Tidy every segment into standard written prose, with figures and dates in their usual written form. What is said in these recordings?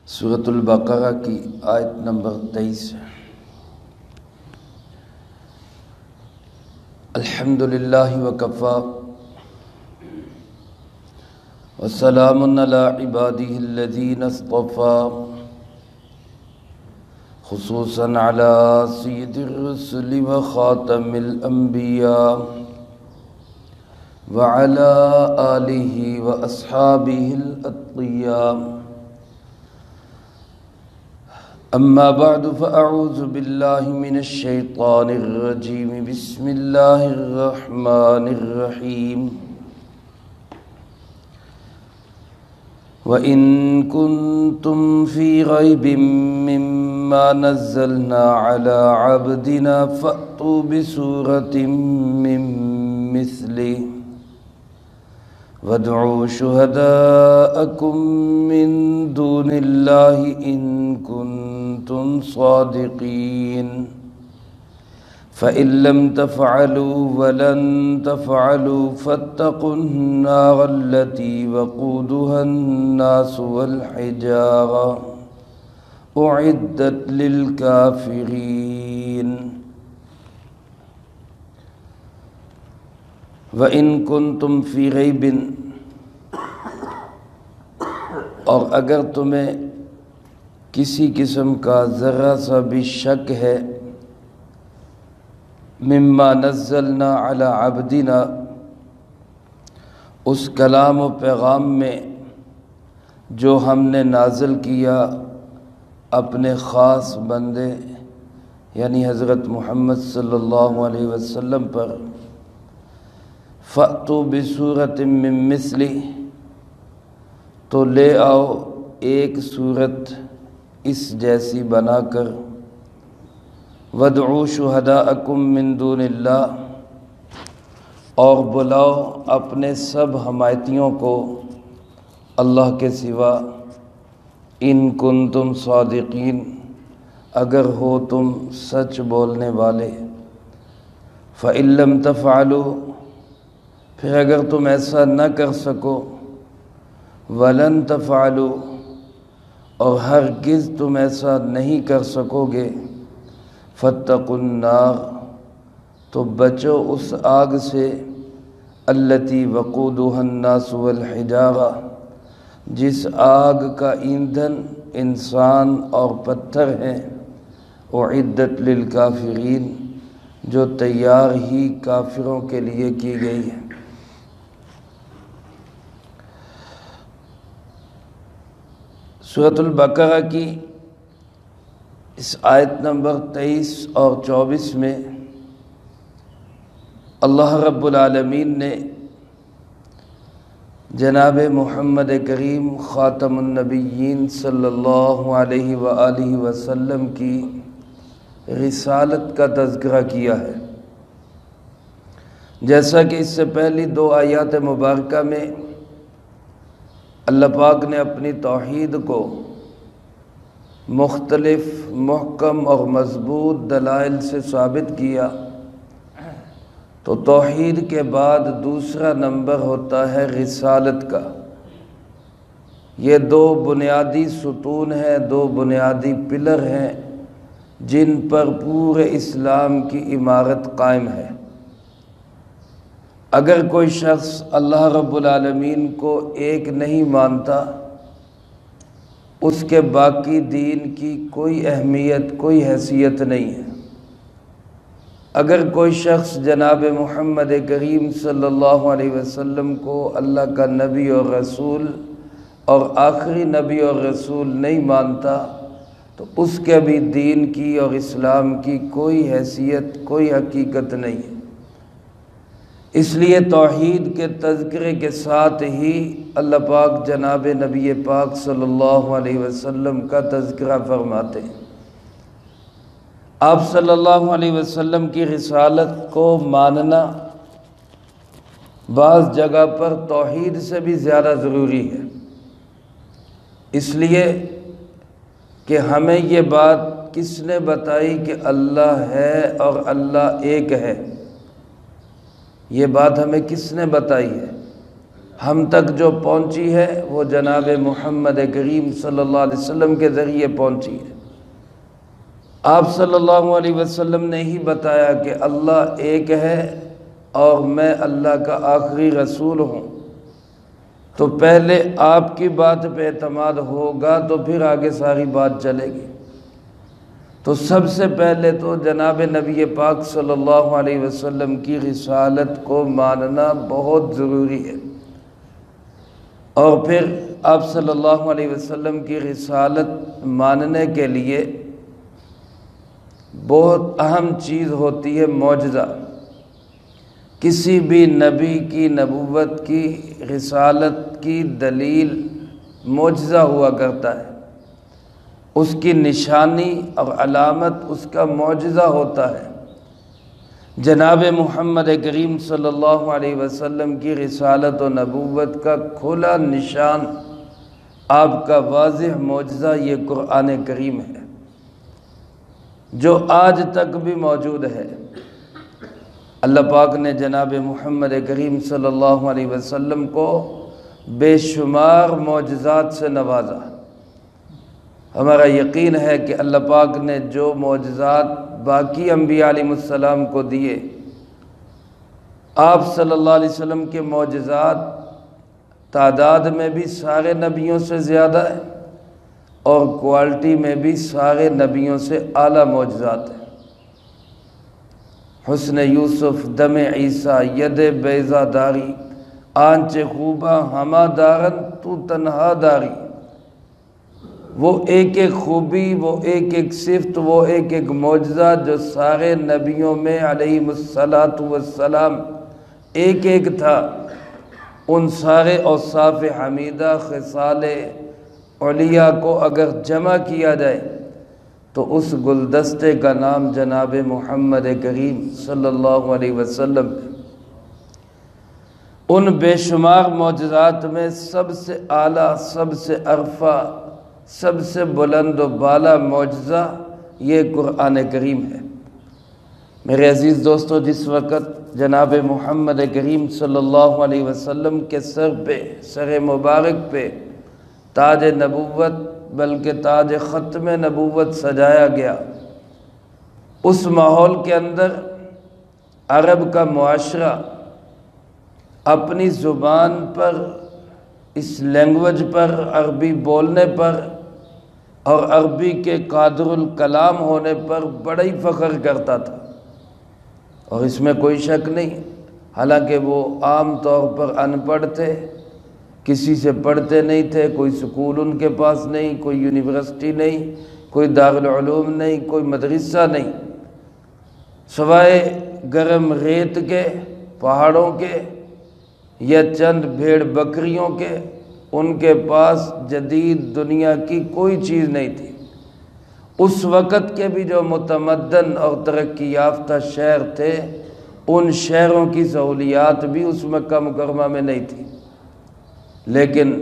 سورۃ البقرہ کی آیت نمبر 23 ہے۔ الحمدللہ وکفیٰ وسلام علی عبادہ الذین اصطفیٰ خصوصاً علی سید الرسل وخاتم الانبیاء وعلی آلہ واصحابہ الاتقیاء۔ اما بعد فاعوذ باللہ من الشیطان الرجیم بسم اللہ الرحمن الرحیم۔ وَإِن كُنتُمْ فِي رَيْبٍ مِّمَّا نَزَّلْنَا عَلَىٰ عَبْدِنَا فَأْتُوا بِسُورَةٍ مِّن مِّثْلِهِ وَادْعُوا شُهَدَاءَكُم مِّن دُونِ اللَّهِ إِن كُنتُمْ صَادِقِينَ فَإِن لَّمْ تَفْعَلُوا وَلَن تَفْعَلُوا فَاتَّقُوا النَّارَ الَّتِي وَقُودُهَا النَّاسُ وَالْحِجَارَةُ أُعِدَّتْ لِلْكَافِرِينَ۔ وَإِن كُنتُمْ فِي رَيْبٍ، اور اگر تمہیں کسی قسم کا ذرا سا بھی شک ہے، مما نزلنا علی عبدنا، اس کلام و پیغام میں جو ہم نے نازل کیا اپنے خاص بندے یعنی حضرت محمد صلی اللہ علیہ وسلم پر، فَأْتُوا بِسُورَةٍ مِّن مِّثْلِهِ، تو لے آؤ ایک صورت اس جیسی بنا کر، وَادْعُوا شُهَدَاءَكُم مِّن دُونِ اللَّهِ، اور بلاؤ اپنے سب حمایتیوں کو اللہ کے سوا، ان کنتم صادقین، اگر ہو تم سچ بولنے والے، فَإِن لَّمْ تَفْعَلُوا، پھر اگر تم ایسا نہ کر سکو، وَلَن تَفْعَلُوا، اور ہرگز تم ایسا نہیں کر سکو گے، فَاتَّقُوا النَّارَ، تو بچو اس آگ سے، الَّتِي وَقُودُهَا النَّاسُ وَالْحِجَارَةُ، جس آگ کا ایندھن انسان اور پتھر ہیں، اُعِدَّتْ لِلْكَافِرِينَ، جو تیار ہی کافروں کے لیے کی گئی ہے۔ سورۃ البقرہ کی اس آیت نمبر 23 اور 24 میں اللہ رب العالمین نے جناب محمد کریم خاتم النبیین صلی اللہ علیہ وآلہ وسلم کی رسالت کا تذکرہ کیا ہے۔ جیسا کہ اس سے پہلی 2 آیات مبارکہ میں اللہ پاک نے اپنی توحید کو مختلف محکم اور مضبوط دلائل سے ثابت کیا، تو توحید کے بعد دوسرا نمبر ہوتا ہے رسالت کا۔ یہ 2 بنیادی ستون ہیں، 2 بنیادی پلر ہیں جن پر پورے اسلام کی عمارت قائم ہے۔ اگر کوئی شخص اللہ رب العالمین کو ایک نہیں مانتا، اس کے باقی دین کی کوئی اہمیت، کوئی حیثیت نہیں ہے۔ اگر کوئی شخص جناب محمد کریم صلی اللہ علیہ وسلم کو اللہ کا نبی اور رسول اور آخری نبی اور رسول نہیں مانتا، تو اس کے بھی دین کی اور اسلام کی کوئی حیثیت، کوئی حقیقت نہیں ہے۔ اس لیے توحید کے تذکرے کے ساتھ ہی اللہ پاک جناب نبی پاک صلی اللہ علیہ وسلم کا تذکرہ فرماتے ہیں۔ آپ صلی اللہ علیہ وسلم کی رسالت کو ماننا بعض جگہ پر توحید سے بھی زیادہ ضروری ہے، اس لیے کہ ہمیں یہ بات کس نے بتائی کہ اللہ ہے اور اللہ ایک ہے؟ یہ بات ہمیں کس نے بتائی ہے؟ ہم تک جو پہنچی ہے وہ جناب محمد کریم صلی اللہ علیہ وسلم کے ذریعے پہنچی ہے۔ آپ صلی اللہ علیہ وسلم نے ہی بتایا کہ اللہ ایک ہے اور میں اللہ کا آخری رسول ہوں، تو پہلے آپ کی بات پہ اعتماد ہوگا تو پھر آگے ساری بات چلے گی۔ تو سب سے پہلے تو جناب نبی پاک صلی اللہ علیہ وسلم کی رسالت کو ماننا بہت ضروری ہے، اور پھر آپ صلی اللہ علیہ وسلم کی رسالت ماننے کے لیے بہت اہم چیز ہوتی ہے معجزہ۔ کسی بھی نبی کی نبوت کی رسالت کی دلیل معجزہ ہوا کرتا ہے، اس کی نشانی اور علامت اس کا معجزہ ہوتا ہے۔ جناب محمد کریم صلی اللہ علیہ وسلم کی رسالت و نبوت کا کھلا نشان، آپ کا واضح معجزہ یہ قرآن کریم ہے، جو آج تک بھی موجود ہے۔ اللہ پاک نے جناب محمد کریم صلی اللہ علیہ وسلم کو بے شمار معجزات سے نوازا۔ ہمارا یقین ہے کہ اللہ پاک نے جو معجزات باقی انبیاء علیہ السلام کو دیے، آپ صلی اللہ علیہ وسلم کے معجزات تعداد میں بھی سارے نبیوں سے زیادہ ہے، اور کوالٹی میں بھی سارے نبیوں سے اعلیٰ معجزات ہیں۔ حسن یوسف، دم عیسیٰ، ید بیضا داری، آنچ خوباں ہما دارن تو تنہا داری، وہ ایک ایک خوبی، وہ ایک ایک صفت، وہ ایک ایک معجزہ جو سارے نبیوں میں علیہم السلام ایک ایک تھا، ان سارے اوصاف حمیدہ، خصال علیہ کو اگر جمع کیا جائے تو اس گلدستے کا نام جناب محمد کریم صلی اللہ علیہ وسلم ہے۔ ان بے شمار معجزات میں سب سے اعلیٰ، سب سے عرفہ، سب سے بلند و بالا معجزہ یہ قرآن کریم ہے۔ میرے عزیز دوستو، جس وقت جناب محمد کریم صلی اللہ علیہ وسلم کے سر پہ، سر مبارک پہ تاج نبوت بلکہ تاج ختم نبوت سجایا گیا، اس ماحول کے اندر عرب کا معاشرہ اپنی زبان پر، اس لینگویج پر، عربی بولنے پر اور عربی کے قادر الکلام ہونے پر بڑا ہی فخر کرتا تھا، اور اس میں کوئی شک نہیں۔ حالانکہ وہ عام طور پر ان پڑھ تھے، کسی سے پڑھتے نہیں تھے، کوئی سکول ان کے پاس نہیں، کوئی یونیورسٹی نہیں، کوئی دارالعلوم نہیں، کوئی مدرسہ نہیں، سوائے گرم ریت کے، پہاڑوں کے یا چند بھیڑ بکریوں کے، ان کے پاس جدید دنیا کی کوئی چیز نہیں تھی۔ اس وقت کے بھی جو متمدن اور ترقی یافتہ شہر تھے، ان شہروں کی سہولیات بھی اس میں کم گرما میں نہیں تھی، لیکن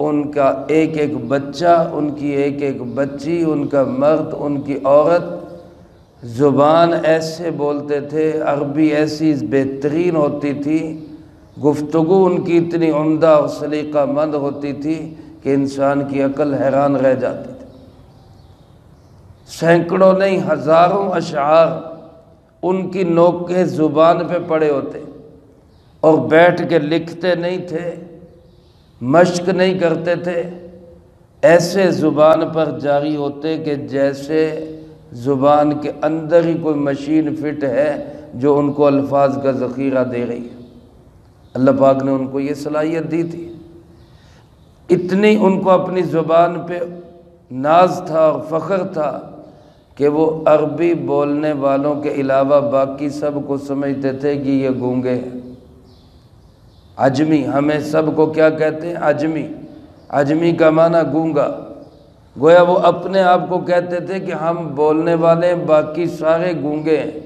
ان کا ایک ایک بچہ، ان کی ایک ایک بچی، ان کا مرد، ان کی عورت زبان ایسے بولتے تھے، عربی ایسی بہترین ہوتی تھی، گفتگو ان کی اتنی عمدہ اور سلیقہ مند ہوتی تھی کہ انسان کی عقل حیران رہ جاتی تھی۔ سینکڑوں نہیں، ہزاروں اشعار ان کی نوک کے زبان پہ پڑے ہوتے، اور بیٹھ کے لکھتے نہیں تھے، مشق نہیں کرتے تھے، ایسے زبان پر جاری ہوتے کہ جیسے زبان کے اندر ہی کوئی مشین فٹ ہے جو ان کو الفاظ کا ذخیرہ دے رہی ہے۔ اللہ پاک نے ان کو یہ صلاحیت دی تھی، اتنی ان کو اپنی زبان پہ ناز تھا اور فخر تھا کہ وہ عربی بولنے والوں کے علاوہ باقی سب کو سمجھتے تھے کہ یہ گونگے ہیں۔ عجمی، ہمیں سب کو کیا کہتے ہیں؟ عجمی۔ عجمی کا معنی گونگا۔ گویا وہ اپنے آپ کو کہتے تھے کہ ہم بولنے والے ہیں، باقی سارے گونگے ہیں،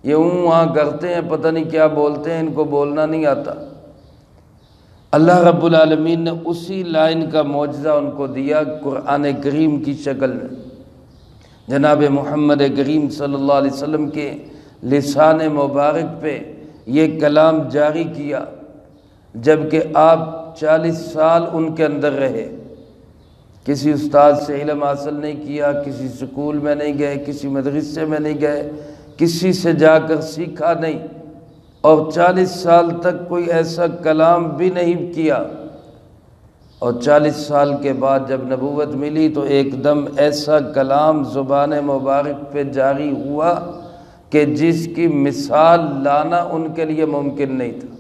یہ وہاں کرتے ہیں، پتہ نہیں کیا بولتے ہیں، ان کو بولنا نہیں آتا۔ اللہ رب العالمین نے اسی لائن کا معجزہ ان کو دیا قرآن کریم کی شکل میں۔ جناب محمد کریم صلی اللہ علیہ وسلم کے لسان مبارک پہ یہ کلام جاری کیا جبکہ آپ 40 سال ان کے اندر رہے، کسی استاد سے علم حاصل نہیں کیا، کسی سکول میں نہیں گئے، کسی مدرسے میں نہیں گئے، کسی سے جا کر سیکھا نہیں، اور 40 سال تک کوئی ایسا کلام بھی نہیں کیا، اور 40 سال کے بعد جب نبوت ملی تو ایک دم ایسا کلام زبان مبارک پہ جاری ہوا کہ جس کی مثال لانا ان کے لیے ممکن نہیں تھا۔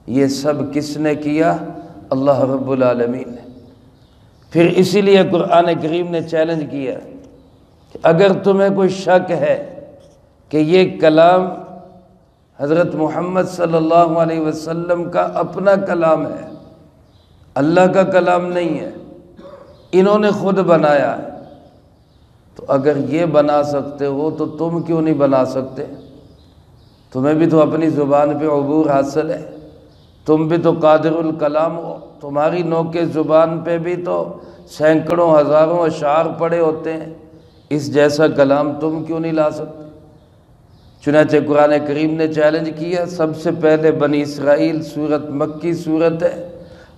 یہ سب کس نے کیا؟ اللہ رب العالمین نے۔ پھر اسی لیے قرآن کریم نے چیلنج کیا کہ اگر تمہیں کوئی شک ہے کہ یہ کلام حضرت محمد صلی اللہ علیہ وسلم کا اپنا کلام ہے، اللہ کا کلام نہیں ہے، انہوں نے خود بنایا ہے، تو اگر یہ بنا سکتے ہو تو تم کیوں نہیں بنا سکتے؟ تمہیں بھی تو اپنی زبان پہ عبور حاصل ہے، تم بھی تو قادر الکلام ہو، تمہاری نوک زبان پہ بھی تو سینکڑوں ہزاروں اشعار پڑے ہوتے ہیں، اس جیسا کلام تم کیوں نہیں لا سکتے؟ چنانچہ قرآن کریم نے چیلنج کیا۔ سب سے پہلے بنی اسرائیل سورت مکی سورت ہے،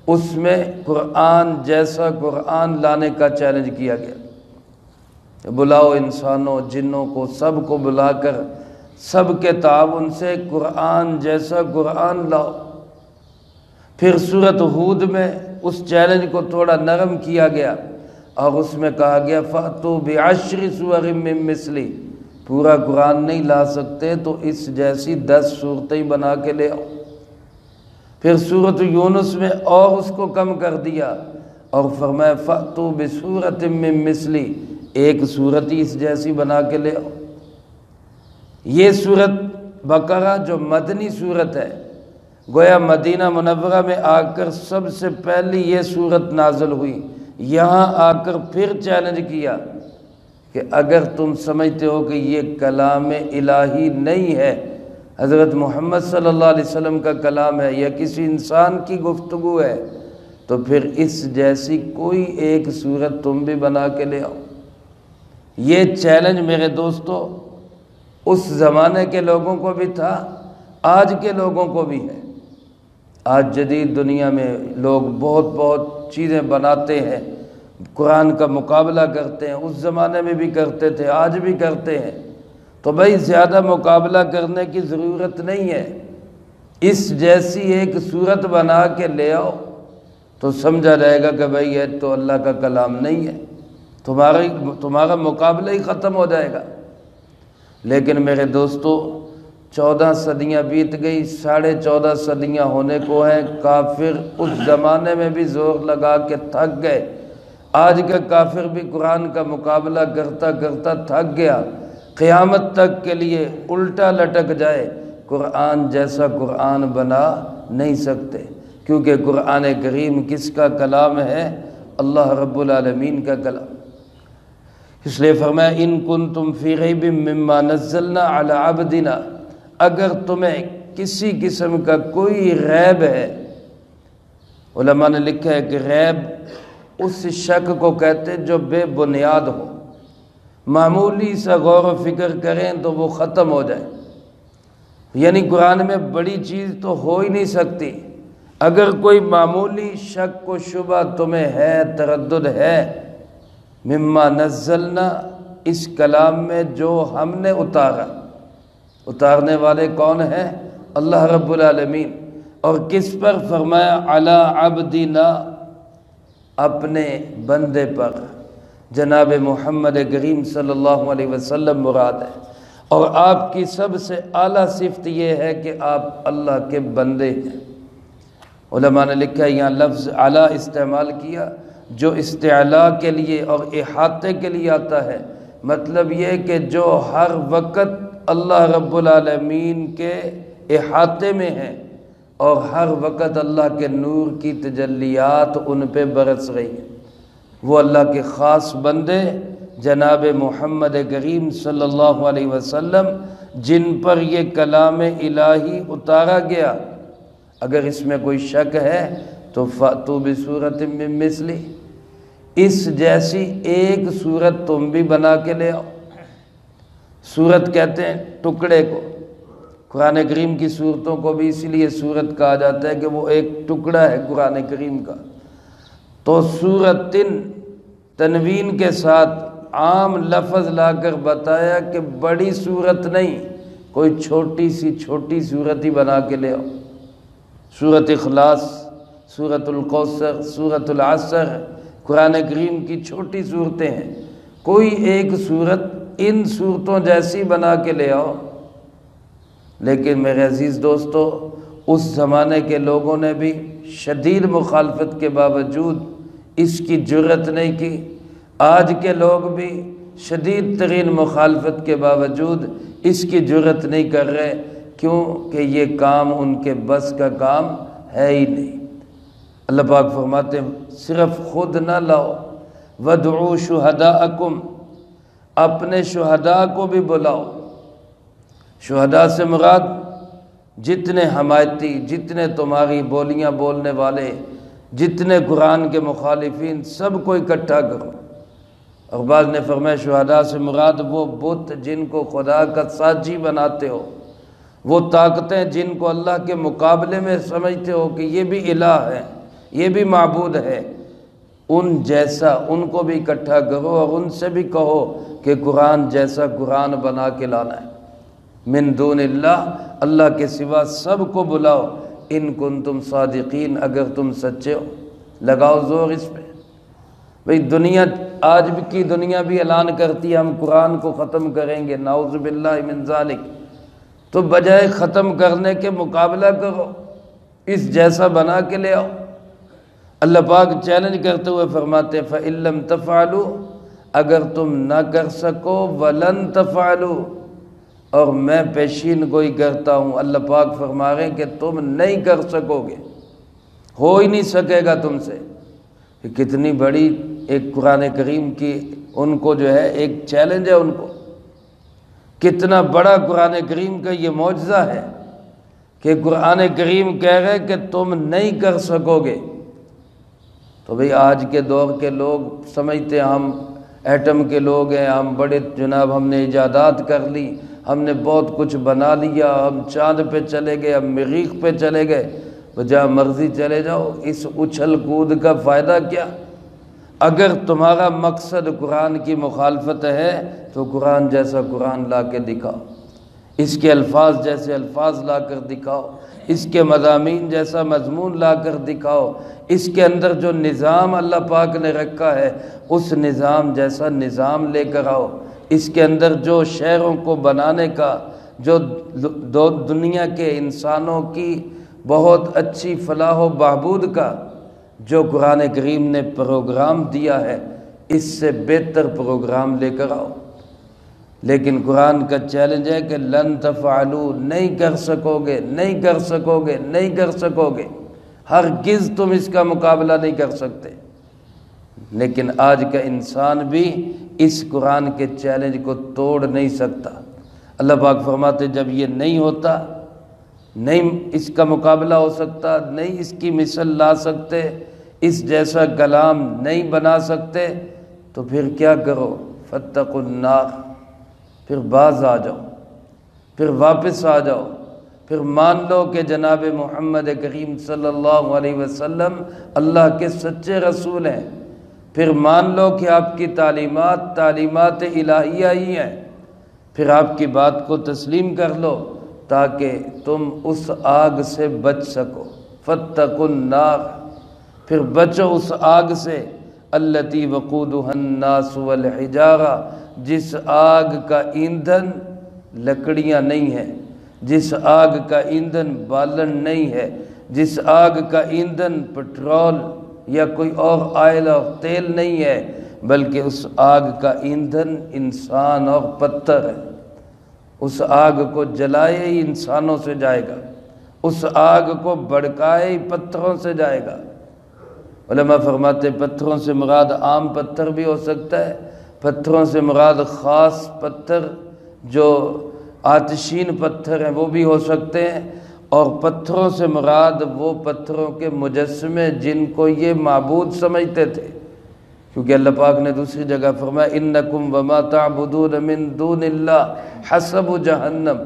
اس میں قرآن جیسا قرآن لانے کا چیلنج کیا گیا، بلاؤ انسانوں جنوں کو، سب کو بلا کر سب کے تعاون سے قرآن جیسا قرآن لاؤ۔ پھر سورت ہود میں اس چیلنج کو تھوڑا نرم کیا گیا اور اس میں کہا گیا فَأْتُوا بِعَشْرِ سُوَرٍ مِّن مِّثْلِهِ، پورا قرآن نہیں لا سکتے تو اس جیسی 10 صورتیں بنا کے لے آؤ۔ پھر سورت یونس میں اور اس کو کم کر دیا اور فرمایا فَأْتُوا بِسُورَةٍ مِّن مِّثْلِهِ، ایک صورت ہی اس جیسی بنا کے لے آؤ۔ یہ سورت بقرہ جو مدنی صورت ہے، گویا مدینہ منورہ میں آ کر سب سے پہلی یہ صورت نازل ہوئی، یہاں آ کر پھر چیلنج کیا کہ اگر تم سمجھتے ہو کہ یہ کلام الہی نہیں ہے، حضرت محمد صلی اللہ علیہ وسلم کا کلام ہے یا کسی انسان کی گفتگو ہے، تو پھر اس جیسی کوئی ایک صورت تم بھی بنا کے لے آؤ۔ یہ چیلنج میرے دوستو اس زمانے کے لوگوں کو بھی تھا، آج کے لوگوں کو بھی ہے۔ آج جدید دنیا میں لوگ بہت چیزیں بناتے ہیں، قرآن کا مقابلہ کرتے ہیں، اس زمانے میں بھی کرتے تھے، آج بھی کرتے ہیں، تو بھائی زیادہ مقابلہ کرنے کی ضرورت نہیں ہے، اس جیسی ایک صورت بنا کے لے آؤ تو سمجھا جائے گا کہ بھائی یہ تو اللہ کا کلام نہیں ہے، تمہارا مقابلہ ہی ختم ہو جائے گا۔ لیکن میرے دوستو 14 صدیاں بیت گئی، 14.5 صدیاں ہونے کو ہیں، کافر اس زمانے میں بھی زور لگا کے تھک گئے، آج کا کافر بھی قرآن کا مقابلہ کرتا کرتا تھک گیا، قیامت تک کے لیے الٹا لٹک جائے، قرآن جیسا قرآن بنا نہیں سکتے، کیونکہ قرآن کریم کس کا کلام ہے؟ اللہ رب العالمین کا کلام۔ اس لیے فرمایا ان کنتم فی ریب مما نزلنا علی عبدنا، اگر تمہیں کسی قسم کا کوئی ریب ہے، علماء نے لکھا ہے کہ ریب اس شک کو کہتے جو بے بنیاد ہو، معمولی سا غور و فکر کریں تو وہ ختم ہو جائے، یعنی قرآن میں بڑی چیز تو ہو ہی نہیں سکتی، اگر کوئی معمولی شک و شبہ تمہیں ہے، تردد ہے، مما نزلنا اس کلام میں جو ہم نے اتارا، اتارنے والے کون ہیں؟ اللہ رب العالمین، اور کس پر؟ فرمایا علی عبدنا، اپنے بندے پر، جناب محمد کریم صلی اللہ علیہ وسلم مراد ہے، اور آپ کی سب سے اعلیٰ صفت یہ ہے کہ آپ اللہ کے بندے ہیں۔ علماء نے لکھا ہے یہاں لفظ علی استعمال کیا جو استعلاء کے لیے اور احاطے کے لیے آتا ہے، مطلب یہ کہ جو ہر وقت اللہ رب العالمین کے احاطے میں ہیں اور ہر وقت اللہ کے نور کی تجلیات ان پہ برس رہی ہیں، وہ اللہ کے خاص بندے جناب محمد کریم صلی اللہ علیہ وسلم جن پر یہ کلام الہی اتارا گیا۔ اگر اس میں کوئی شک ہے تو فَأْتُوا بِسُورَةٍ مِّن مِّثْلِهِ، اس جیسی ایک صورت تم بھی بنا کے لے آؤ۔ صورت کہتے ہیں ٹکڑے کو، قرآن کریم کی صورتوں کو بھی اسی لیے سورت کہا جاتا ہے کہ وہ ایک ٹکڑا ہے قرآن کریم کا۔ تو سورت تنوین کے ساتھ عام لفظ لا کر بتایا کہ بڑی صورت نہیں، کوئی چھوٹی صورت ہی بنا کے لے آؤ۔ سورت اخلاص، سورت الکوثر، سورت العصر قرآن کریم کی چھوٹی صورتیں ہیں، کوئی ایک صورت ان صورتوں جیسی بنا کے لے آؤ۔ لیکن میرے عزیز دوستو، اس زمانے کے لوگوں نے بھی شدید مخالفت کے باوجود اس کی جرأت نہیں کی، آج کے لوگ بھی شدید ترین مخالفت کے باوجود اس کی جرأت نہیں کر رہے، کیوں کہ یہ کام ان کے بس کا کام ہے ہی نہیں۔ اللہ پاک فرماتے ہیں صرف خود نہ لاؤ، وَادْعُوا شُهَدَاءَكُمْ، اپنے شہداء کو بھی بلاؤ۔ شہداء سے مراد جتنے حمایتی، جتنے تمہاری بولیاں بولنے والے، جتنے قرآن کے مخالفین، سب کو اکٹھا کرو۔ اور بعض نے فرمایا شہداء سے مراد وہ بت جن کو خدا کا ساجی بناتے ہو، وہ طاقتیں جن کو اللہ کے مقابلے میں سمجھتے ہو کہ یہ بھی الہ ہے، یہ بھی معبود ہے، ان جیسا ان کو بھی اکٹھا کرو اور ان سے بھی کہو کہ قرآن جیسا قرآن بنا کے لانا ہے۔ من دون اللہ، اللہ کے سوا سب کو بلاؤ، ان کنتم صادقین، اگر تم سچے ہو۔ لگاؤ زور اس پہ۔ بھئی دنیا، آج کی دنیا بھی اعلان کرتی ہے ہم قرآن کو ختم کریں گے، نعوذ باللہ من ذالک، تو بجائے ختم کرنے کے مقابلہ کرو، اس جیسا بنا کے لے آؤ۔ اللہ پاک چیلنج کرتے ہوئے فرماتے ہیں فَإِن لَّمْ تَفْعَلُوا، اگر تم نہ کر سکو، وَلَن تَفْعَلُوا، اور میں پیشین گوئی کرتا ہوں، اللہ پاک فرما رہے ہیں کہ تم نہیں کر سکو گے، ہو ہی نہیں سکے گا تم سے۔ کہ کتنی بڑی ایک قرآن کریم کی ان کو جو ہے ایک چیلنج ہے، ان کو کتنا بڑا قرآن کریم کا یہ معجزہ ہے کہ قرآن کریم کہہ رہے کہ تم نہیں کر سکو گے۔ تو بھئی آج کے دور کے لوگ سمجھتے ہیں ہم ایٹم کے لوگ ہیں، ہم بڑے جناب، ہم نے ایجادات کر لی، ہم نے بہت کچھ بنا لیا، ہم چاند پہ چلے گئے، ہم مریخ پہ چلے گئے، جہاں مرضی چلے جاؤ۔ اس اچھل کود کا فائدہ کیا؟ اگر تمہارا مقصد قرآن کی مخالفت ہے تو قرآن جیسا قرآن لا کے دکھاؤ، اس کے الفاظ جیسے الفاظ لا کر دکھاؤ، اس کے مضامین جیسا مضمون لا کر دکھاؤ، اس کے اندر جو نظام اللہ پاک نے رکھا ہے اس نظام جیسا نظام لے کر آؤ، اس کے اندر جو شہروں کو بنانے کا، جو دنیا کے انسانوں کی بہت اچھی فلاح و بہبود کا جو قرآن کریم نے پروگرام دیا ہے، اس سے بہتر پروگرام لے کر آؤ۔ لیکن قرآن کا چیلنج ہے کہ لن تفعلوا، نہیں کر سکو گے، نہیں کر سکو گے، نہیں کر سکو گے، ہرگز تم اس کا مقابلہ نہیں کر سکتے۔ لیکن آج کا انسان بھی اس قرآن کے چیلنج کو توڑ نہیں سکتا۔ اللہ پاک فرماتے جب یہ نہیں ہوتا، نہیں اس کا مقابلہ ہو سکتا، نہیں اس کی مثل لا سکتے، اس جیسا کلام نہیں بنا سکتے، تو پھر کیا کرو؟ فاتقوا النار، پھر باز آ جاؤ، پھر واپس آ جاؤ، پھر مان لو کہ جناب محمد کریم صلی اللہ علیہ وسلم اللہ کے سچے رسول ہیں، پھر مان لو کہ آپ کی تعلیمات الہیہ ہی ہیں، پھر آپ کی بات کو تسلیم کر لو تاکہ تم اس آگ سے بچ سکو۔ فاتقوا النار، پھر بچو اس آگ سے، التی وقودها الناس والحجارہ، جس آگ کا ایندھن لکڑیاں نہیں ہے، جس آگ کا ایندھن بالن نہیں ہے، جس آگ کا ایندھن پٹرول یا کوئی اور آئل اور تیل نہیں ہے، بلکہ اس آگ کا ایندھن انسان اور پتھر ہے۔ اس آگ کو جلائے ہی انسانوں سے جائے گا، اس آگ کو بھڑکائے ہی پتھروں سے جائے گا۔ علماء فرماتے پتھروں سے مراد عام پتھر بھی ہو سکتا ہے، پتھروں سے مراد خاص پتھر جو آتشین پتھر ہیں وہ بھی ہو سکتے ہیں، اور پتھروں سے مراد وہ پتھروں کے مجسمے جن کو یہ معبود سمجھتے تھے، کیونکہ اللہ پاک نے دوسری جگہ فرمایا انکم وما تعبدون من دون اللہ حسب جہنم،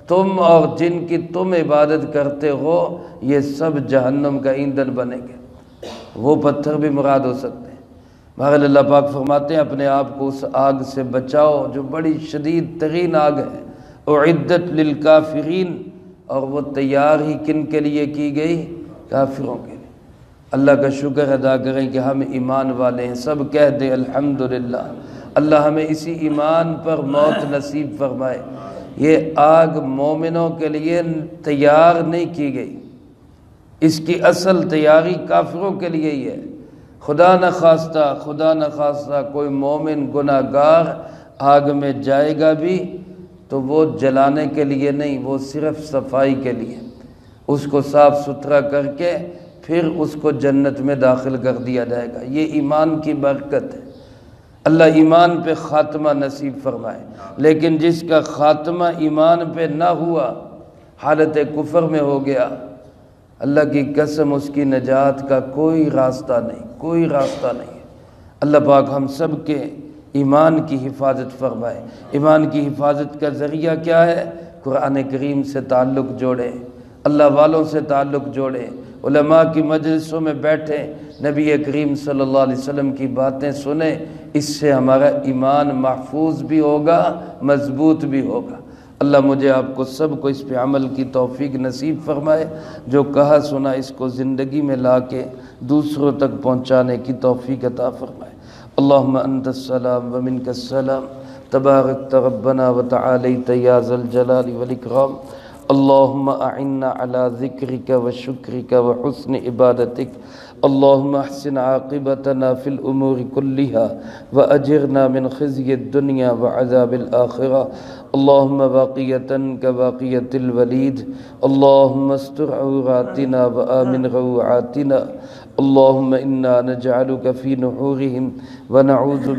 تم اور جن کی تم عبادت کرتے ہو یہ سب جہنم کا ایندھن بنیں گے۔ وہ پتھر بھی مراد ہو سکتے ہیں۔ بہرحال اللہ پاک فرماتے ہیں اپنے آپ کو اس آگ سے بچاؤ جو بڑی شدید ترین آگ ہے، اعدت للکافرین، اور وہ تیار ہی کن کے لیے کی گئی؟ کافروں کے لیے۔ اللہ کا شکر ادا کریں کہ ہم ایمان والے ہیں، سب کہہ دیں الحمدللہ۔ اللہ ہمیں اسی ایمان پر موت نصیب فرمائے۔ یہ آگ مومنوں کے لیے تیار نہیں کی گئی، اس کی اصل تیاری کافروں کے لیے ہی ہے۔ خدا نہ خواستہ کوئی مومن گناہ گار آگ میں جائے گا بھی تو وہ جلانے کے لیے نہیں، وہ صرف صفائی کے لیے، اس کو صاف ستھرا کر کے پھر اس کو جنت میں داخل کر دیا جائے گا۔ یہ ایمان کی برکت ہے۔ اللہ ایمان پہ خاتمہ نصیب فرمائے۔ لیکن جس کا خاتمہ ایمان پہ نہ ہوا، حالت کفر میں ہو گیا، اللہ کی قسم اس کی نجات کا کوئی راستہ نہیں، کوئی راستہ نہیں ہے۔ اللہ پاک ہم سب کے ایمان کی حفاظت فرمائے۔ ایمان کی حفاظت کا ذریعہ کیا ہے؟ قرآن کریم سے تعلق جوڑے، اللہ والوں سے تعلق جوڑے، علماء کی مجلسوں میں بیٹھے، نبی کریم صلی اللہ علیہ وسلم کی باتیں سنیں۔ اس سے ہمارا ایمان محفوظ بھی ہوگا، مضبوط بھی ہوگا۔ اللہ مجھے آپ کو سب کو اس پہ عمل کی توفیق نصیب فرمائے، جو کہا سنا اس کو زندگی میں لا کے دوسروں تک پہنچانے کی توفیق عطا فرمائے۔ اللہم انت السلام ومنک السلام، تبارکت ربنا وتعالیت یا ذا الجلال والاکرام۔ اللہم اعنا علی ذکرک وشکرک وحسن عبادتک۔ اللہم احسن عاقبتنا فی الامور کلہا واجرنا من خزی الدنیا وعذاب الآخرہ۔ اللہم باقیتا کباقیت الولید۔ اللہم استر عوراتنا وآمن روعاتنا۔ اللہم انا نجعلک فی نحورہم ونعوذ